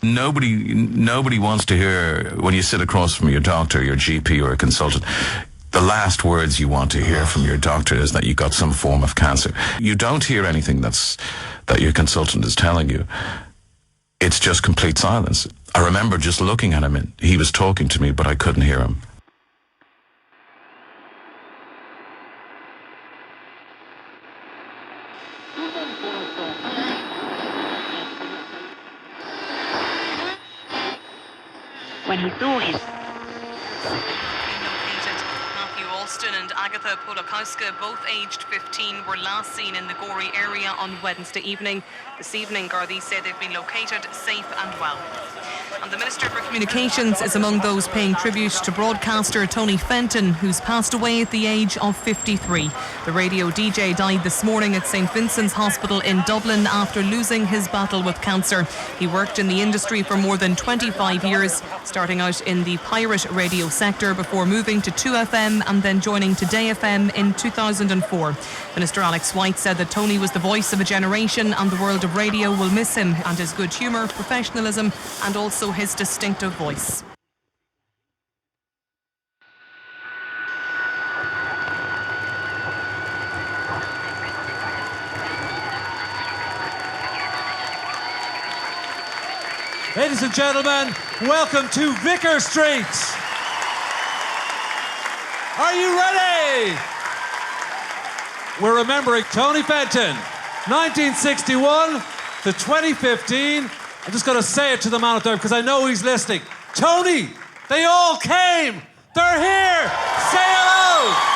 Nobody wants to hear, when you sit across from your doctor, your GP or a consultant, the last words you want to hear from your doctor is that you got some form of cancer. You don't hear anything that your consultant is telling you. It's just complete silence. I remember just looking at him and he was talking to me, but I couldn't hear him. When he saw his and Agatha Polakowska, both aged 15, were last seen in the Gorey area on Wednesday evening. This evening, Gardaí say they've been located safe and well. And the Minister for Communications is among those paying tribute to broadcaster Tony Fenton, who's passed away at the age of 53. The radio DJ died this morning at St Vincent's Hospital in Dublin after losing his battle with cancer. He worked in the industry for more than 25 years, starting out in the pirate radio sector before moving to 2FM and then joining Today FM in 2004. Minister Alex White said that Tony was the voice of a generation and the world of radio will miss him and his good humour, professionalism and also his distinctive voice. Ladies and gentlemen, welcome to Vicar Street. Are you ready? We're remembering Tony Fenton, 1961 to 2015. I'm just going to say it to the man out there because I know he's listening. Tony, they all came. They're here. Say hello.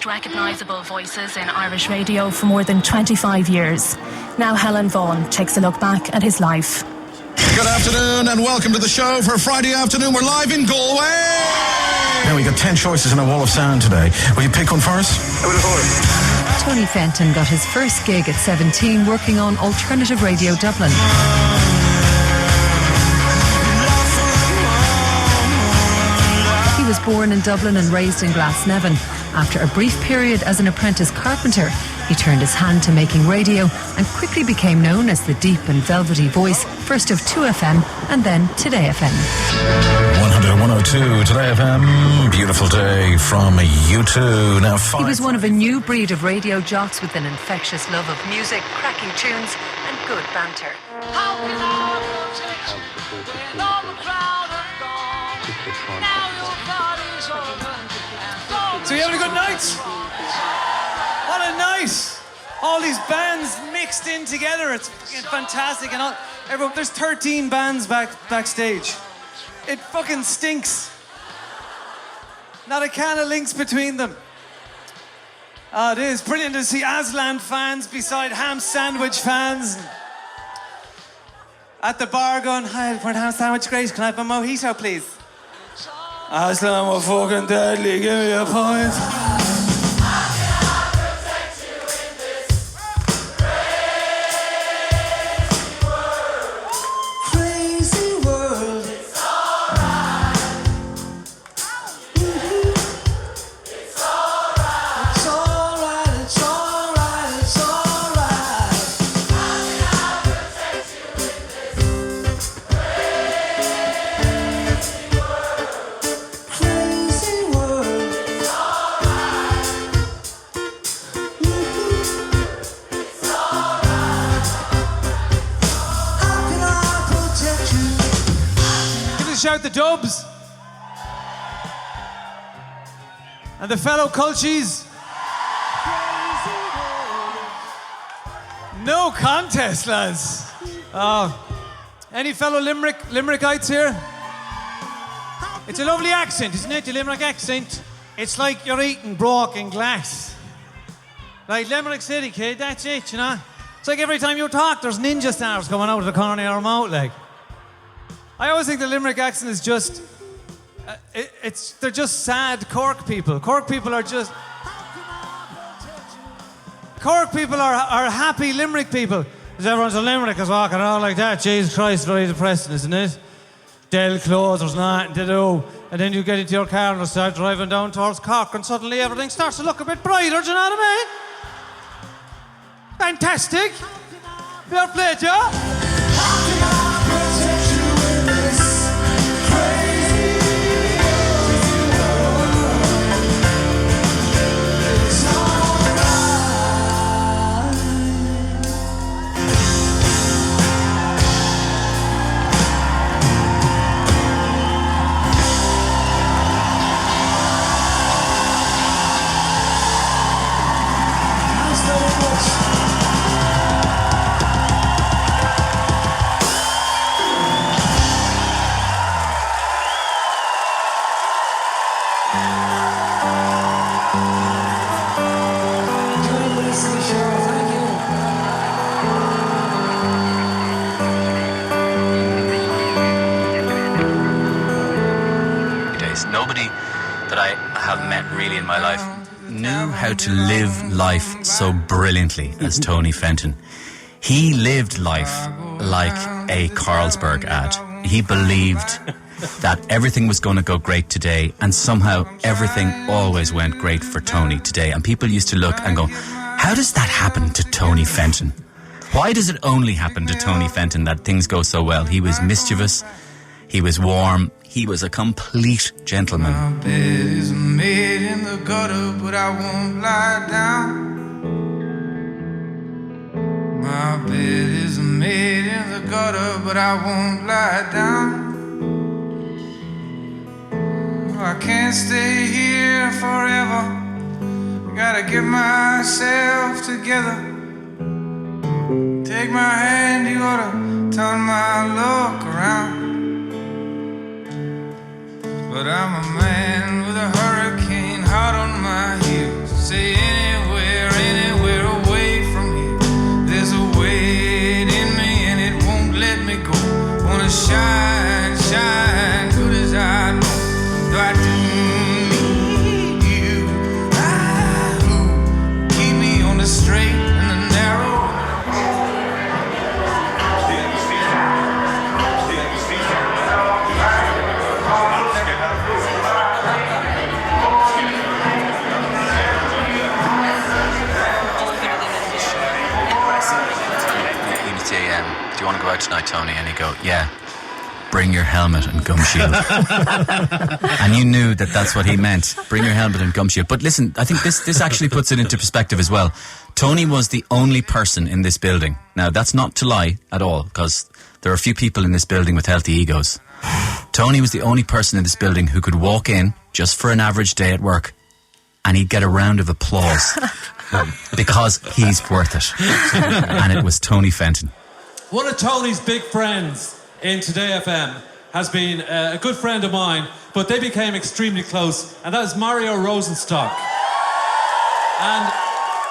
Recognisable voices in Irish radio for more than 25 years. Now Helen Vaughan takes a look back at his life. Good afternoon and welcome to the show for Friday afternoon. We're live in Galway. Now we got 10 choices in a wall of sound today. Will you pick one for us? Tony Fenton got his first gig at 17 working on Alternative Radio Dublin. He was born in Dublin and raised in Glasnevin. After a brief period as an apprentice carpenter, he turned his hand to making radio and quickly became known as the deep and velvety voice, first of 2FM and then Today FM. 101.02 Today FM, beautiful day from U2. Now, he was one of a new breed of radio jocks with an infectious love of music, cracking tunes and good banter. How can I protect you when all the crowd are gone? Now your body's over. So you having a good night? What a night! All these bands mixed in together. It's fantastic. And everyone, there's 13 bands backstage. It fucking stinks. Not a can of links between them. It is brilliant to see Aslan fans beside ham sandwich fans. At the bar going, hi, for a ham sandwich, great. Can I have a mojito, please? Aslan, we're fucking deadly. Give me a point. shout the Dubs? And the fellow Culchies? No contest, lads. Any fellow Limerickites here? It's a lovely accent, isn't it? The Limerick accent. It's like you're eating broken glass. Like Limerick City, kid, that's it, you know? It's like every time you talk, there's ninja stars coming out of the corner of your mouth, like. I always think the Limerick accent is just... they're just sad Cork people. Cork people are happy Limerick people. Because everyone's a Limerick is walking around like that. Jesus Christ, very depressing, isn't it? Dull clothes, there's nothing to do. And then you get into your car and start driving down towards Cork and suddenly everything starts to look a bit brighter, do you know what I mean? Fantastic. Fair play, Joe. Nobody that I have met really in my life knew how to live life so brilliantly as Tony Fenton. He lived life like a Carlsberg ad. He believed that everything was going to go great today, and somehow everything always went great for Tony today. And people used to look and go, how does that happen to Tony Fenton? Why does it only happen to Tony Fenton that things go so well? He was mischievous, he was warm, he was a complete gentleman. My bed is made in the gutter, but I won't lie down. My bed is made in the gutter, but I won't lie down. I can't stay here forever. I gotta get myself together. Take my hand, you ought to turn my luck around. But I'm a man with a hurricane hot on my heels. Say anywhere away from here. There's a weight in me and it won't let me go. Wanna shine good as I know. Though I do need you. Keep me on the straight and the narrow. Do you want to go out tonight, Tony? And he'd go, yeah, bring your helmet and gum shield. And you knew that that's what he meant. Bring your helmet and gum shield. But listen, I think this actually puts it into perspective as well. Tony was the only person in this building. Now, that's not to lie at all, because there are a few people in this building with healthy egos. Tony was the only person in this building who could walk in just for an average day at work and he'd get a round of applause because he's worth it. And it was Tony Fenton. One of Tony's big friends in Today FM has been a good friend of mine, but they became extremely close, and that is Mario Rosenstock. And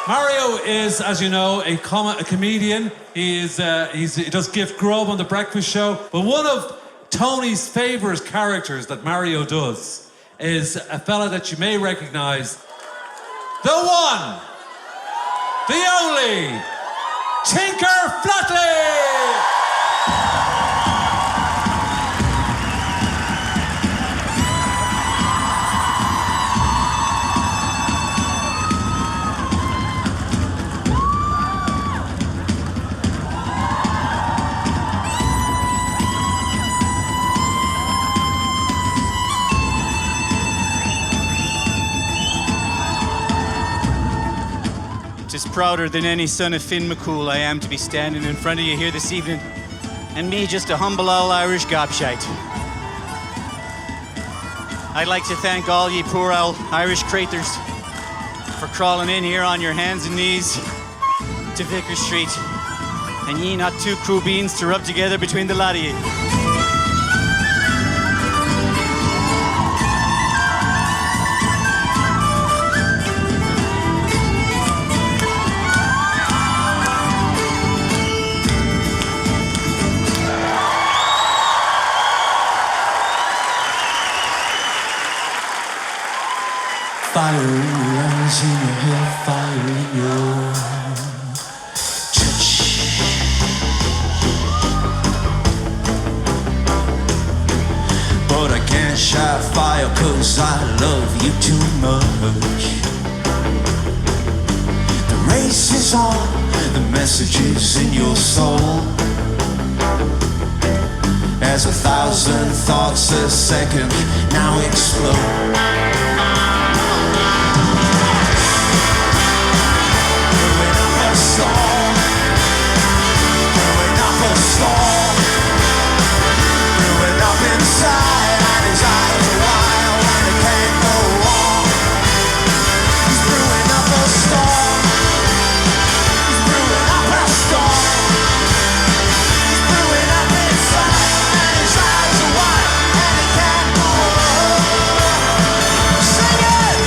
Mario is, as you know, a comedian. He does gift grub on The Breakfast Show. But one of Tony's favourite characters that Mario does is a fella that you may recognise. The one, the only, Tinker Flatley! Just prouder than any son of Finn McCool I am to be standing in front of you here this evening, and me just a humble old Irish gobshite. I'd like to thank all ye poor old Irish craters for crawling in here on your hands and knees to Vicar Street, and ye not two crew beans to rub together between the lot of ye. Fire in your eyes, in your head, fire in your touch. But I can't shout fire 'cause I love you too much. The race is on, the message is in your soul. As 1,000 thoughts a second now explode. Brewing up a storm, brewing up inside, and his eyes are wild and it can't go on. He's brewing up a storm, he's brewing up a storm, he's brewing up inside, and his eyes are wild and it can't go on. Sing it!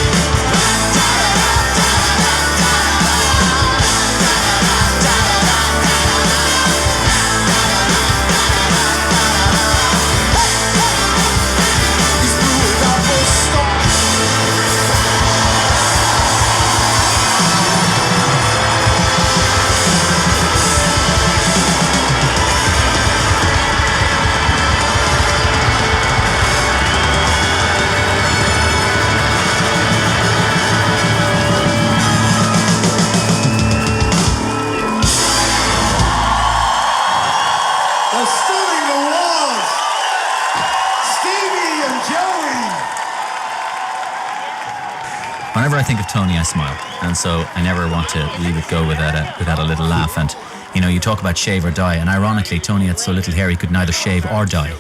Whenever I think of Tony, I smile, and so I never want to leave it go without a little laugh. And you know, you talk about shave or die, and ironically, Tony had so little hair he could neither shave or dye.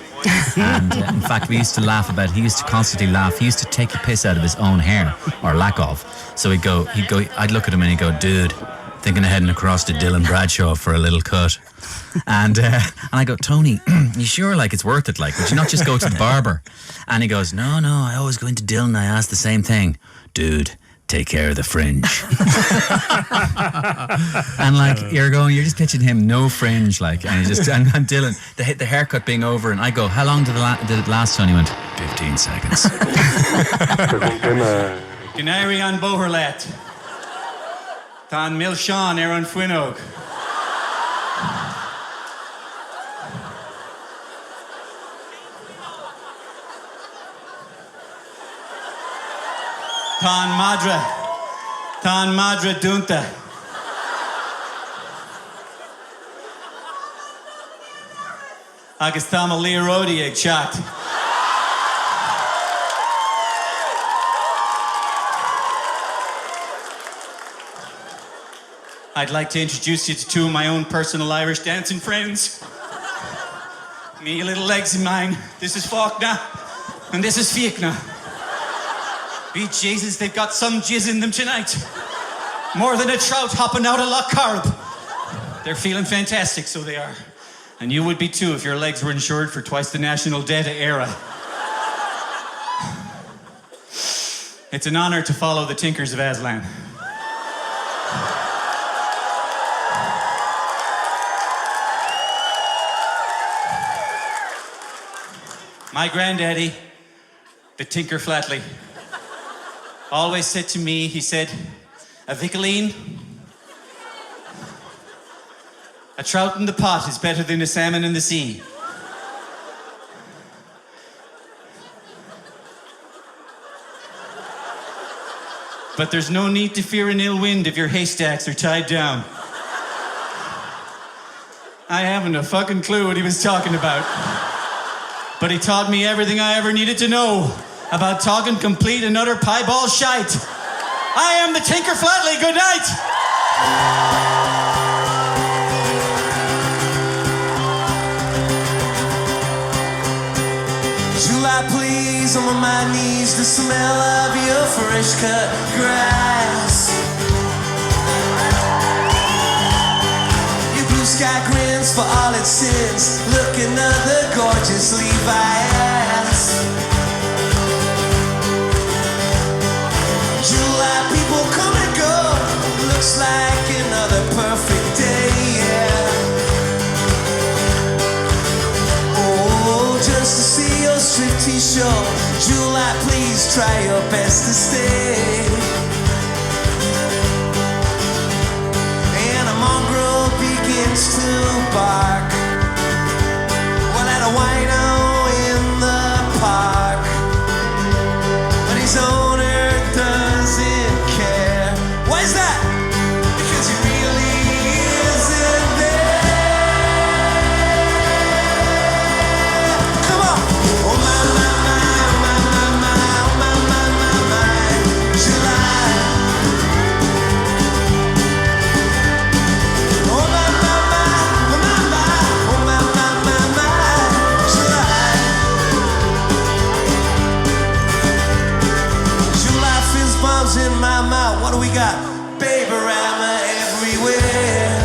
And in fact, we used to laugh about. He used to constantly laugh. He used to take the piss out of his own hair, or lack of. So he'd go. I'd look at him and he'd go, "Dude, thinking of heading across to Dylan Bradshaw for a little cut." And I go, "Tony, you sure like it's worth it? Like, would you not just go to the barber?" And he goes, No, I always go into Dylan and I ask the same thing. Dude, take care of the fringe. And like, you're just pitching him no fringe, like, and and Dylan, the haircut being over, and I go, how long did it last? Tony went, 15 seconds. Canary on Boherlat. Tan Milshawn Aaron Fwinog. Tan Madra Dunta. Agus Tama Learodi ag chat. I'd like to introduce you to two of my own personal Irish dancing friends. Me little legs of mine. This is Faulkner, and this is Fiachna. Be Jesus, they've got some jizz in them tonight. More than a trout hopping out of Loch Carb. They're feeling fantastic, so they are. And you would be too if your legs were insured for twice the national debt era. It's an honor to follow the Tinkers of Aslan. My granddaddy, the Tinker Flatley, always said to me, he said, a Vicaline, a trout in the pot is better than a salmon in the sea. But there's no need to fear an ill wind if your haystacks are tied down. I haven't a fucking clue what he was talking about. But he taught me everything I ever needed to know about talking complete and utter pieball shite. I am the Tinker Flatley. Good night. July, please days I'm on my knees, the smell of your fresh cut grass. Your blue sky grins for all its sins. Look, another gorgeous Levi ass. July people come and go. Looks like another perfect day, yeah. Oh, just to see your striptease show. July, please try your best to stay. And a mongrel begins to bark. Well, at a wino in the park. But his owner doesn't care. Why is that? Because he really isn't there. Come on! Oh my, my, my, my, my, my, oh my, my, my, my, July. Oh my, my, my, oh my, my, oh my, my, my, my, July. July fizz bombs in my mouth. What do we got? Baby-rama everywhere.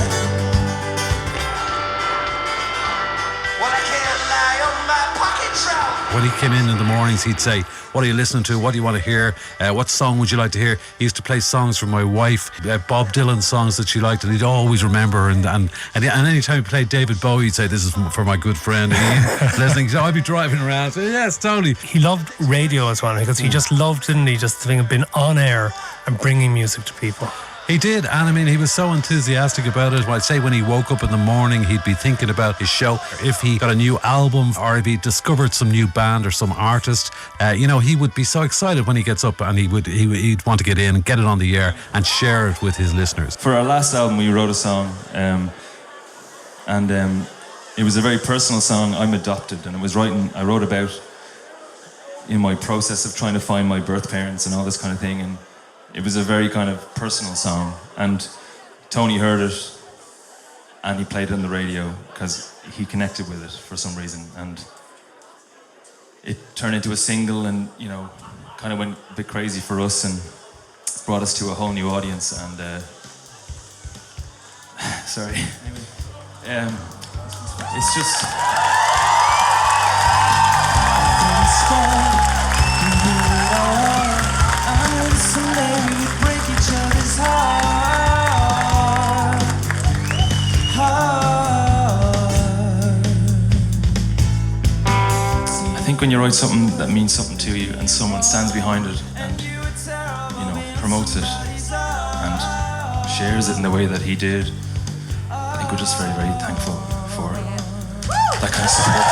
Well, I can't lie on my pocket trout. When he came in the mornings, he'd say, what are you listening to? What do you want to hear? What song would you like to hear? He used to play songs for my wife, Bob Dylan songs that she liked, and he'd always remember. And any time he played David Bowie, he'd say, this is for my good friend. And he'd listening. So I'd be driving around. So, yes, totally. He loved radio as well, because he just loved, didn't he, just being on air and bringing music to people. He did, and I mean, he was so enthusiastic about it. I'd say when he woke up in the morning, he'd be thinking about his show. If he got a new album or if he discovered some new band or some artist, he would be so excited when he gets up, and he'd want to get in and get it on the air and share it with his listeners. For our last album, we wrote a song, and it was a very personal song. I'm adopted, and I wrote about in my process of trying to find my birth parents and all this kind of thing, and it was a very kind of personal song, and Tony heard it and he played it on the radio because he connected with it for some reason, and it turned into a single, and kind of went a bit crazy for us and brought us to a whole new audience. And sorry, it's just someday we would break each other's heart. I think when you write something that means something to you and someone stands behind it and promotes it and shares it in the way that he did, I think we're just very, very thankful for that kind of support.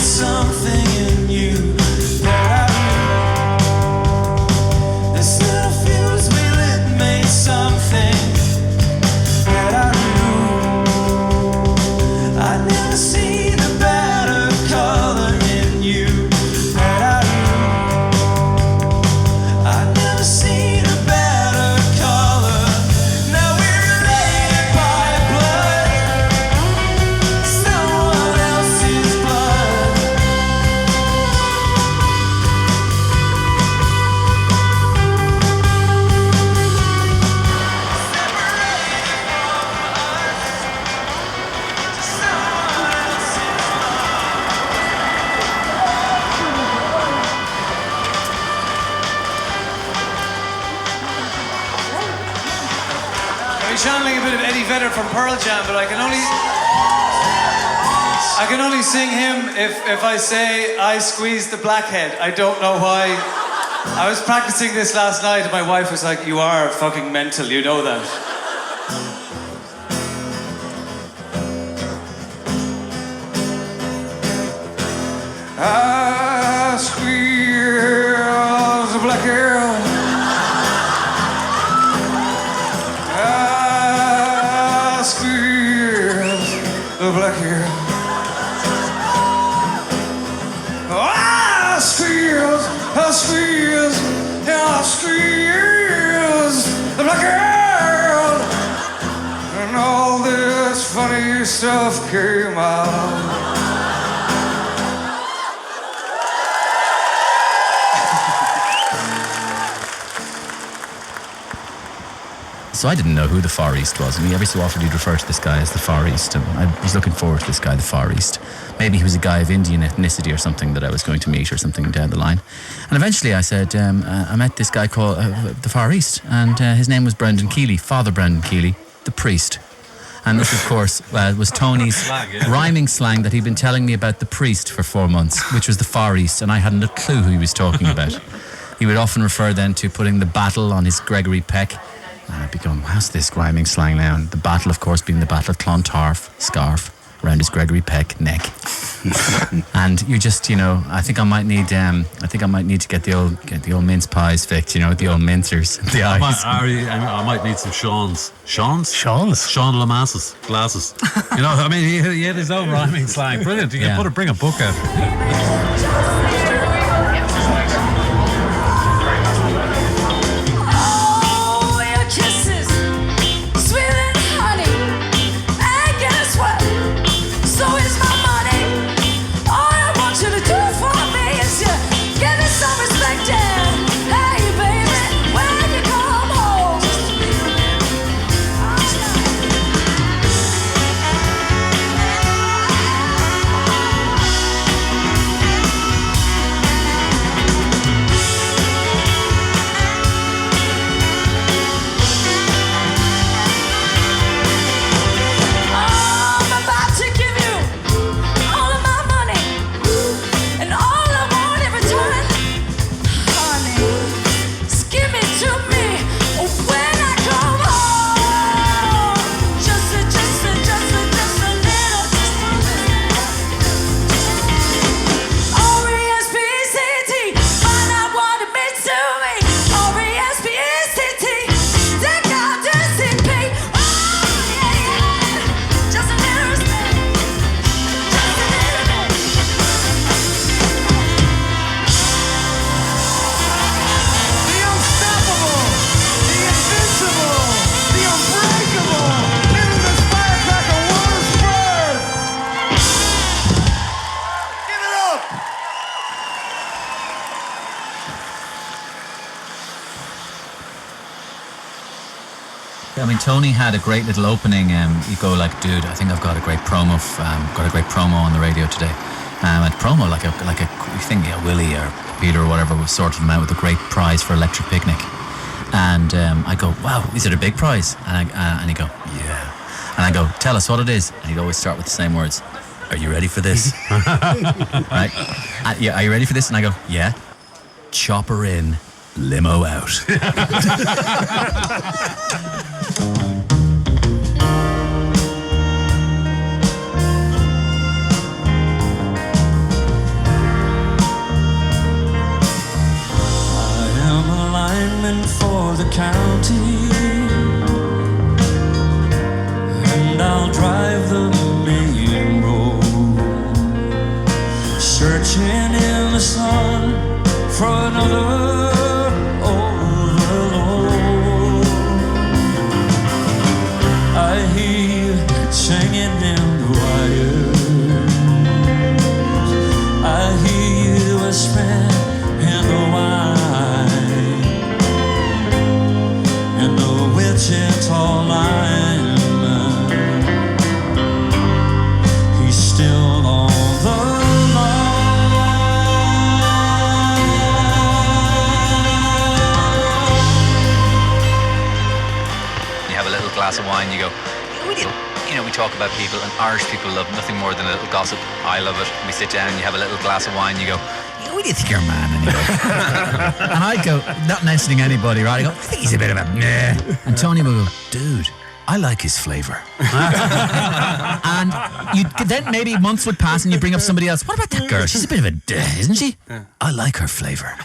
Something in you that I knew. This little fuse we lit made something that I knew. I never seen a better color in you that I knew. I never seen a better color. Now we're related by blood, someone else's blood. I'm channeling a bit of Eddie Vedder from Pearl Jam, but I can only sing him if I say I squeeze the blackhead. I don't know why. I was practicing this last night and my wife was like, you are fucking mental, you know that. I squeeze the blackhead. I squeeze the blackhead. I squeeze the blackhead. stuff came out. So I didn't know who the Far East was. I mean, every so often he'd refer to this guy as the Far East, and I was looking forward to this guy, the Far East. Maybe he was a guy of Indian ethnicity or something that I was going to meet or something down the line. And eventually I said, I met this guy called the Far East, and his name was Brendan Keeley, Father Brendan Keeley, the priest. And this, of course, was Tony's rhyming slang that he'd been telling me about the priest for 4 months, which was the Far East, and I hadn't a clue who he was talking about. He would often refer then to putting the battle on his Gregory Peck. And I'd be going, how's this rhyming slang now? And the battle, of course, being the Battle of Clontarf, scarf around his Gregory Peck neck. And you just, I think I might need to get the old mince pies fixed, the old mincers, the eyes. I might need some Sean's. Sean Lamasse's glasses. He had his own rhyming slang. Brilliant. You can bring a book out. I mean, Tony had a great little opening. You go like, dude, I think I've got a great promo. Got a great promo on the radio today. And promo like a thing. Willie or Peter or whatever was sorted him out with a great prize for Electric Picnic. And I go, wow, is it a big prize? And he'd go, yeah. And I go, tell us what it is. And he'd always start with the same words. Are you ready for this? Right? Yeah, are you ready for this? And I go, yeah. Chopper in, limo out. For the county, and I'll drive the main road, searching in the sun for another overload. I hear you singing in the wires, I hear you whispering in the wine. Wichita lineman, he's still on the line. You have a little glass of wine, you go, we talk about people, and Irish people love nothing more than a little gossip. I love it. We sit down, you have a little glass of wine, you go, who do you think you're a man anyway? And I'd go, not mentioning anybody, right? I go, I think he's a bit of a meh. And Tony would go, dude, I like his flavour. And then maybe months would pass and you bring up somebody else. What about that girl? She's a bit of a isn't she? I like her flavour.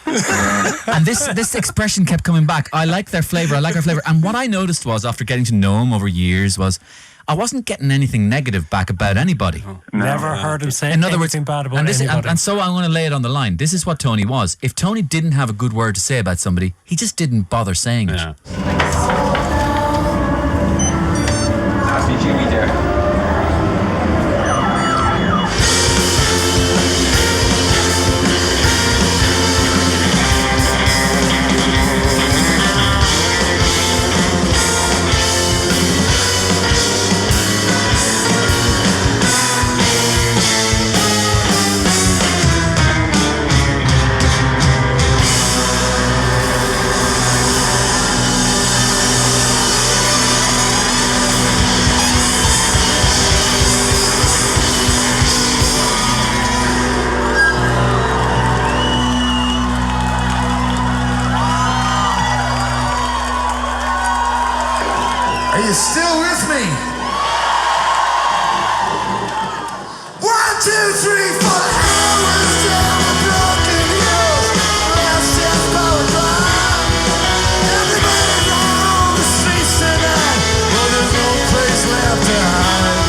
And this expression kept coming back. I like their flavour, I like her flavour. And what I noticed was, after getting to know him over years, was I wasn't getting anything negative back about anybody. Never heard him say anything bad about anybody. And so I'm going to lay it on the line. This is what Tony was. If Tony didn't have a good word to say about somebody, he just didn't bother saying it. Happy Jimmy there. you still with me? 1, 2, 3, 4 hours down the broken hills. Last chance power drive. Everybody's on the streets tonight, but there's no place left to hide.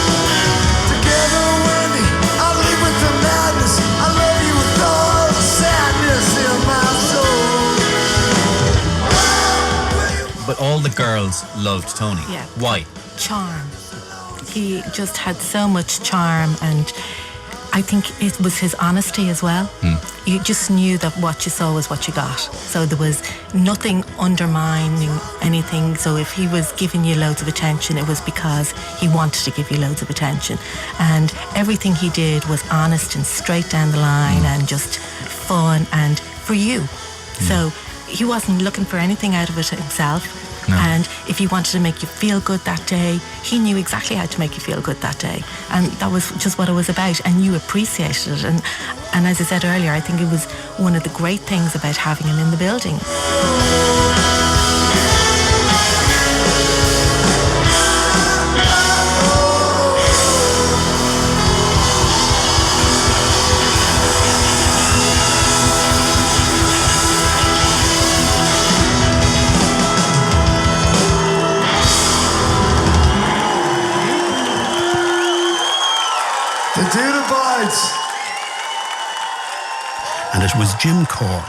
Together, Wendy, I leave with the madness. I love you with all the sadness in my soul. But all the girls loved Tony. Yeah. Why? Charm. He just had so much charm, and I think it was his honesty as well. You just knew that what you saw was what you got. So there was nothing undermining anything. So if he was giving you loads of attention, it was because he wanted to give you loads of attention. And everything he did was honest and straight down the line and just fun and for you. So he wasn't looking for anything out of it himself. No. And if he wanted to make you feel good that day, he knew exactly how to make you feel good that day. And that was just what it was about. And you appreciated it. And as I said earlier, I think it was one of the great things about having him in the building. The dude abides. And it was Jim Corr.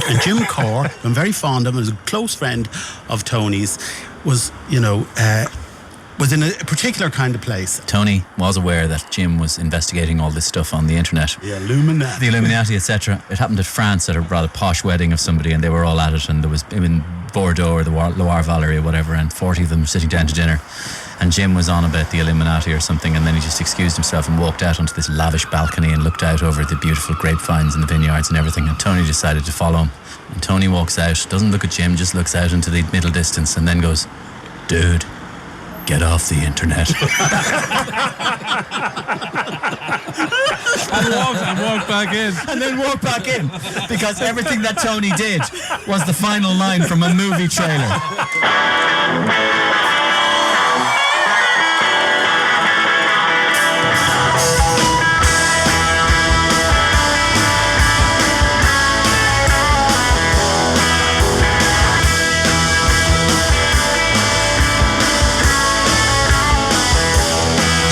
And Jim Corr, I'm very fond of him, was a close friend of Tony's, was in a particular kind of place. Tony was aware that Jim was investigating all this stuff on the internet. The Illuminati, etc. It happened at France at a rather posh wedding of somebody, and they were all at it, and there was in Bordeaux or the Loire Valley or whatever, and 40 of them sitting down to dinner. And Jim was on about the Illuminati or something, and then he just excused himself and walked out onto this lavish balcony and looked out over the beautiful grapevines and the vineyards and everything, and Tony decided to follow him. And Tony walks out, doesn't look at Jim, just looks out into the middle distance and then goes, "Dude, get off the internet." and walked back in. And then walked back in, because everything that Tony did was the final line from a movie trailer.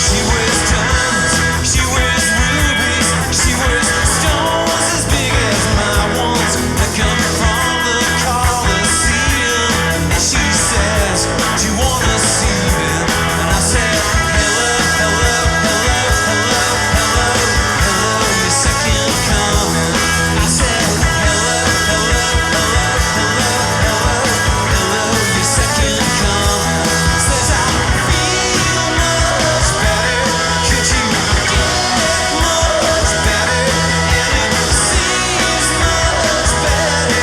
She wears diamonds, she wears rubies, she wears stones as big as my ones that come from the Colosseum. And she says, "Do you wanna see them?" And I said, "Hello, hello, hello, hello, hello, hello, your second coming." I said, "Hello, hello, hello, hello, hello, hello, your second coming." Says I feel much better. Could you get much better? And it seems much better.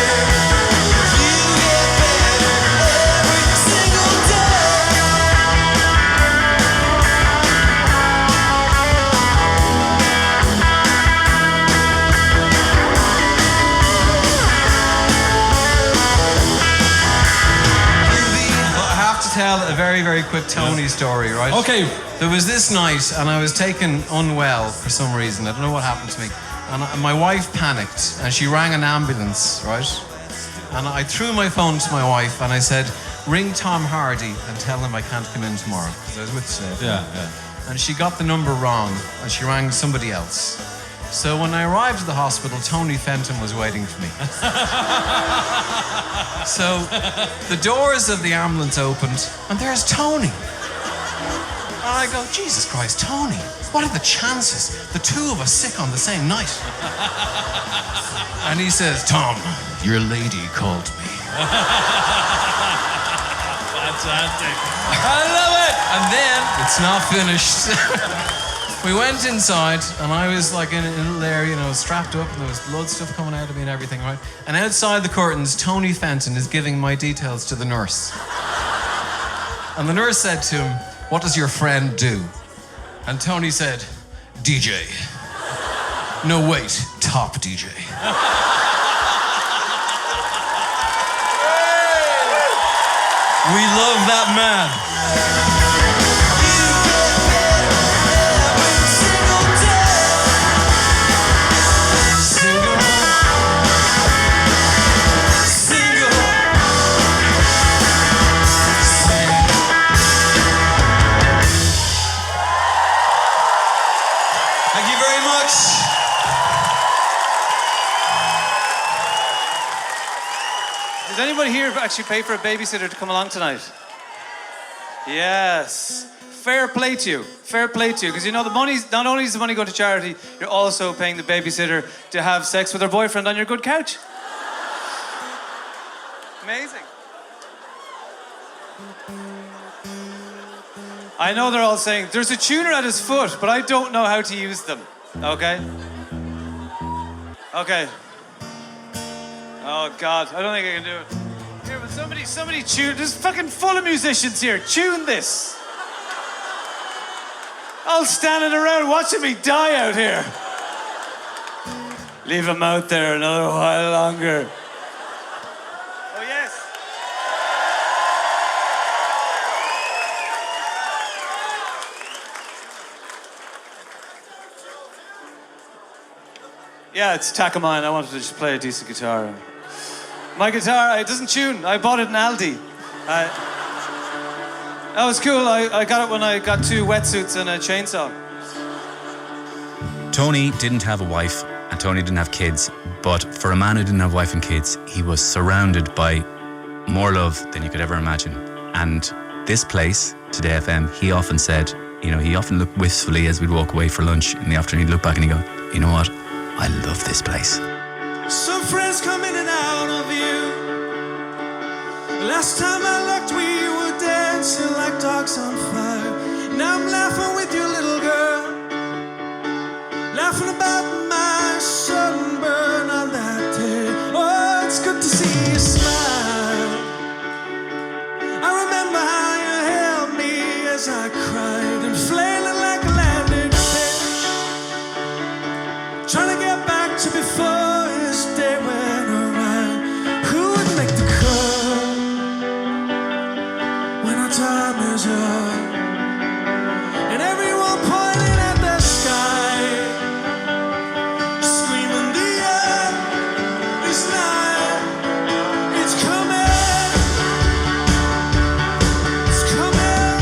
You get better every single day. Well, I have to tell a very, very quick Tony story, right? Okay. There was this night, and I was taken unwell for some reason. I don't know what happened to me. And my wife panicked, and she rang an ambulance, right? And I threw my phone to my wife, and I said, "Ring Tom Hardy and tell him I can't come in tomorrow," because I was with Sinead. Yeah, yeah. And she got the number wrong, and she rang somebody else. So when I arrived at the hospital, Tony Fenton was waiting for me. So the doors of the ambulance opened, and there's Tony. And I go, "Jesus Christ, Tony, what are the chances? The two of us sick on the same night." And he says, "Tom, your lady called me." Fantastic. I love it. And then it's not finished. We went inside, and I was like in there, strapped up, and there was blood stuff coming out of me and everything, right? And outside the curtains, Tony Fenton is giving my details to the nurse. And the nurse said to him, "What does your friend do?" And Tony said, "DJ. No, wait, top DJ." We love that man. Thank you very much. Does anybody here actually pay for a babysitter to come along tonight? Yes. Fair play to you. Fair play to you. Because you know, the money's, not only is the money going to charity, you're also paying the babysitter to have sex with her boyfriend on your good couch. Amazing. I know they're all saying, there's a tuner at his foot, but I don't know how to use them. Okay? Okay. Oh, God. I don't think I can do it. Here, but somebody tune. There's fucking full of musicians here. Tune this. All standing around watching me die out here. Leave him out there another while longer. Oh, yes. Yeah, it's Takamine. I wanted to just play a decent guitar. My guitar, it doesn't tune. I bought it in Aldi. That was cool. I got it when I got 2 wetsuits and a chainsaw. Tony didn't have a wife and Tony didn't have kids, but for a man who didn't have a wife and kids, he was surrounded by more love than you could ever imagine. And this place, Today FM, he often said, you know, he often looked wistfully as we'd walk away for lunch in the afternoon, he'd look back and he'd go, you know what? I love this place. Some friends come in and out of you. Last time I looked, we were dancing like dogs on fire. Now I'm laughing with your little girl, laughing about my sunburn on that day. Oh, it's good to see you smile. I remember how you held me as I cried and flailing like a landing fish, trying to get back to before this day went around. Who would make the cut when our time is up? And everyone pointing at the sky, screaming the end is nigh. It's coming, it's coming,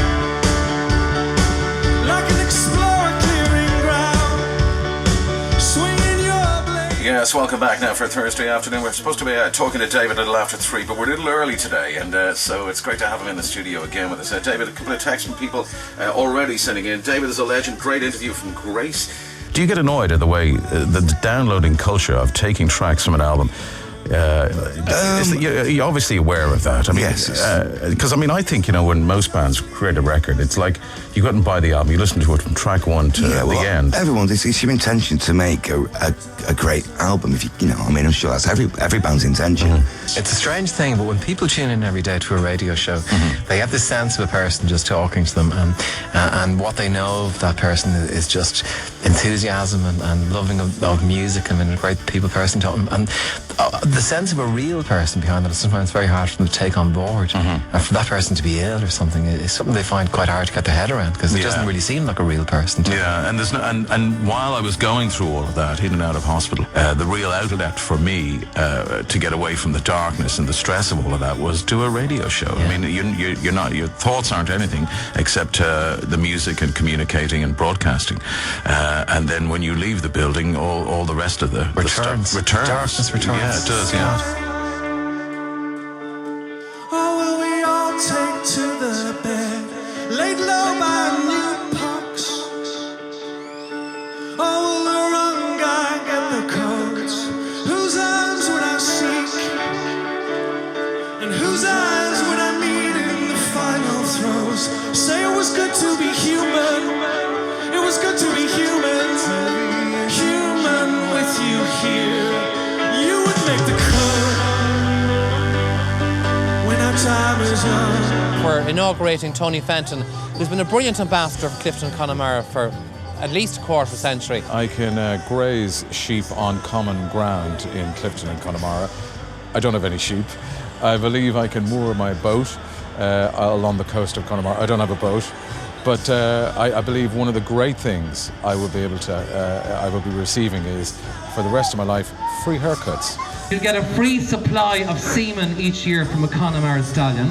like an explorer clearing ground, swinging your blade. Yes, welcome back now for Thursday afternoon. We're supposed to be talking to David a little after 3, but we're a little early today, and so it's great to have him in the studio again with us. David, a couple of texts from people already sending in. David is a legend. Great interview from Grace. Do you get annoyed at the way the downloading culture of taking tracks from an album? You're obviously aware of that. I mean, yes. Because I think, you know, when most bands create a record, it's like you go out and buy the album, you listen to it from track 1 to the end. It's your intention to make a great album. If you know, I'm sure that's every band's intention. Mm-hmm. It's a strange thing, but when people tune in every day to a radio show, they have this sense of a person just talking to them, and what they know of that person is just enthusiasm and loving of music and a great people person to them. And the sense of a real person behind that is sometimes very hard for them to take on board. And for that person to be ill or something is something they find quite hard to get their head around, because it doesn't really seem like a real person to them. Yeah, and there's and while I was going through all of that, in and out of hospital, the real outlet for me to get away from the darkness and the stress of all of that was do a radio show. Yeah. I mean, you're not, your thoughts aren't anything except the music and communicating and broadcasting, and then when you leave the building, all the rest of the stuff returns. Darkness returns. Yeah, it does. Yeah. Oh, will we all take to the bed, laid low by new pucks? Oh, will the wrong guy get the coats? Whose arms would I seek? And whose eyes would I meet in the final throes? Say it was good to be human. It was good to be human. Human with you here. You would make the cut when our time is up. We're inaugurating Tony Fenton, who's been a brilliant ambassador for Clifton Connemara for at least a quarter of a century. I can graze sheep on common ground in Clifton and Connemara. I don't have any sheep. I believe I can moor my boat along the coast of Connemara. I don't have a boat, but I believe one of the great things I will be receiving is, for the rest of my life, free haircuts. You'll get a free supply of semen each year from a Connemara stallion.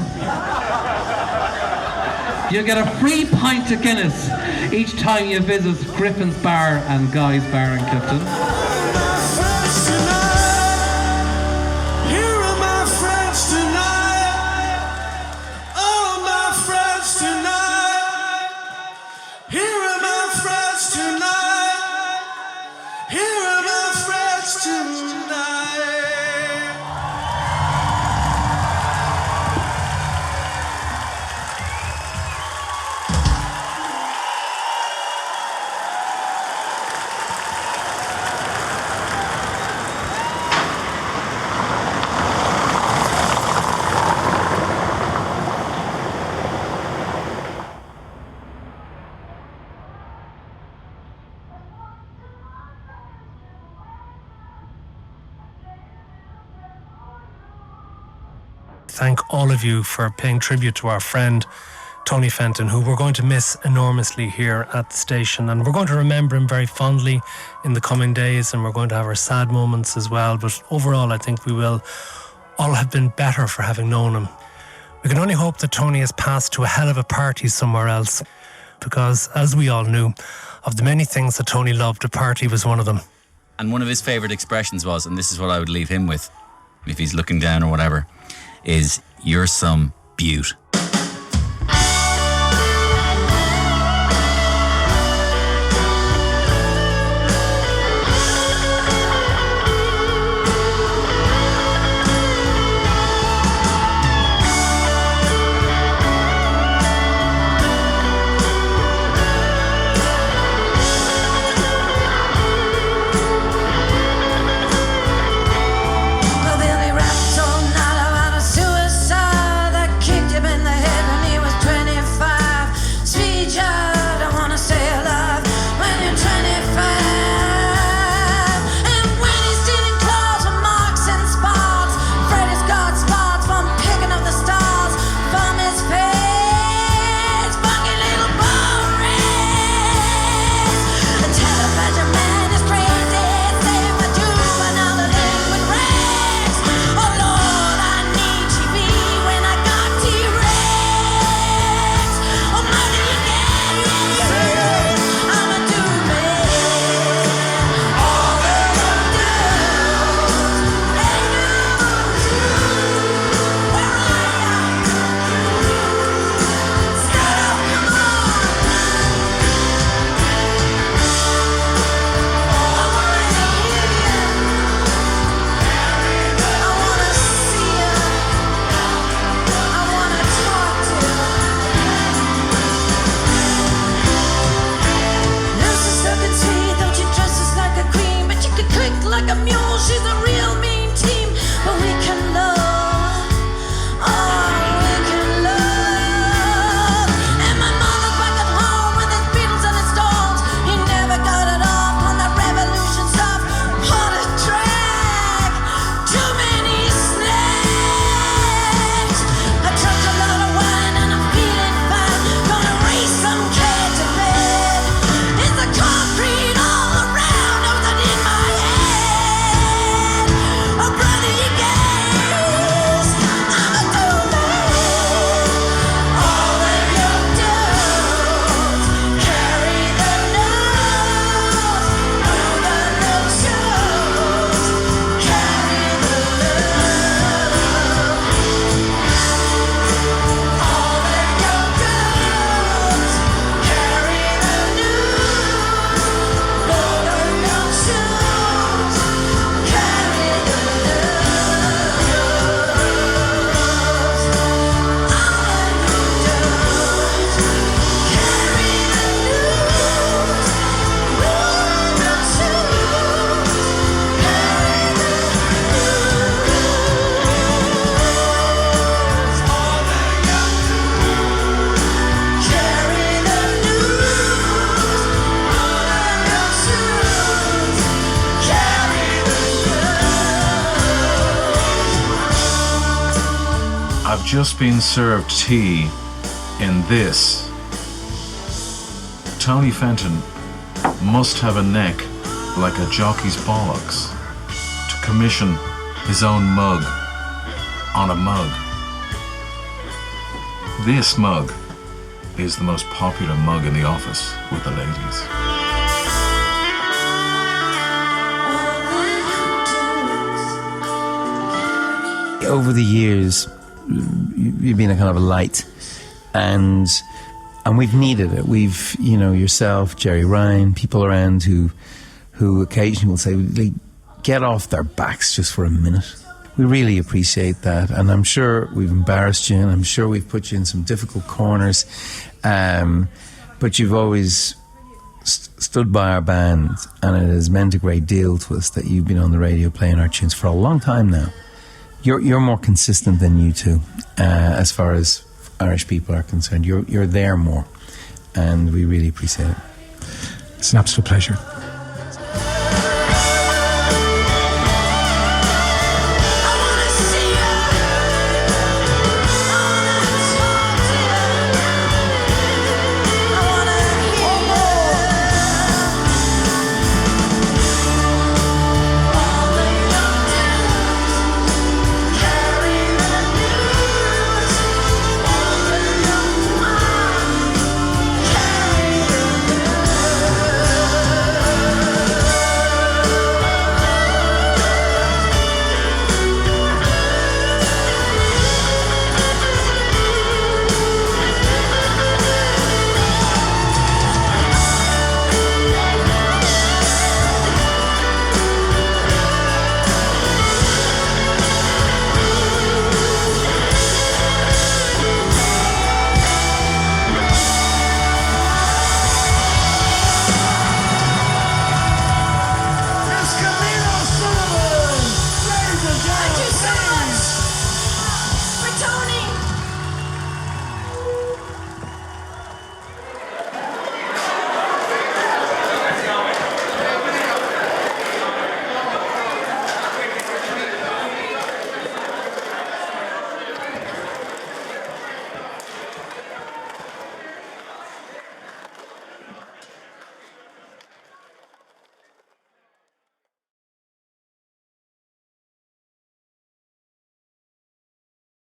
You'll get a free pint of Guinness each time you visit Griffin's Bar and Guy's Bar in Clifton. Thank all of you for paying tribute to our friend Tony Fenton, who we're going to miss enormously here at the station, and we're going to remember him very fondly in the coming days, and we're going to have our sad moments as well, but overall I think we will all have been better for having known him. We can only hope that Tony has passed to a hell of a party somewhere else, because as we all knew, of the many things that Tony loved, a party was one of them. And one of his favourite expressions was, and this is what I would leave him with, if he's looking down or whatever, is, "You're some beaut." I've just been served tea in this. Tony Fenton must have a neck like a jockey's bollocks to commission his own mug on a mug. This mug is the most popular mug in the office with the ladies. Over the years, you've been a kind of a light, and we've needed it. We've, you know, yourself, Jerry Ryan, people around who occasionally will say, "Like, get off their backs just for a minute." We really appreciate that, and I'm sure we've embarrassed you, and I'm sure we've put you in some difficult corners, but you've always stood by our band, and it has meant a great deal to us that you've been on the radio playing our tunes for a long time now. You're more consistent than you two, as far as Irish people are concerned. You're there more, and we really appreciate it. It's an absolute pleasure.